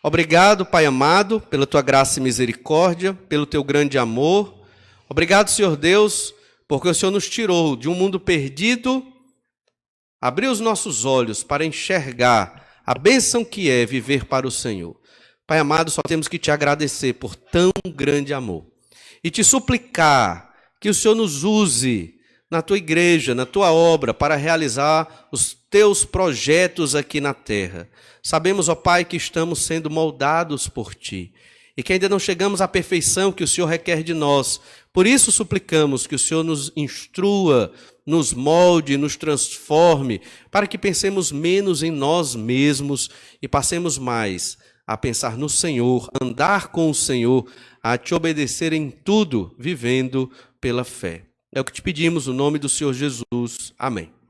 Obrigado, Pai amado, pela tua graça e misericórdia, pelo teu grande amor. Obrigado, Senhor Deus, porque o Senhor nos tirou de um mundo perdido, abriu os nossos olhos para enxergar a bênção que é viver para o Senhor. Pai amado, só temos que te agradecer por tão grande amor e te suplicar que o Senhor nos use na tua igreja, na tua obra, para realizar os teus projetos aqui na terra. Sabemos, ó Pai, que estamos sendo moldados por ti e que ainda não chegamos à perfeição que o Senhor requer de nós. Por isso suplicamos que o Senhor nos instrua, nos molde, nos transforme, para que pensemos menos em nós mesmos e passemos mais a pensar no Senhor, andar com o Senhor, a te obedecer em tudo, vivendo pela fé. É o que te pedimos no nome do Senhor Jesus. Amém.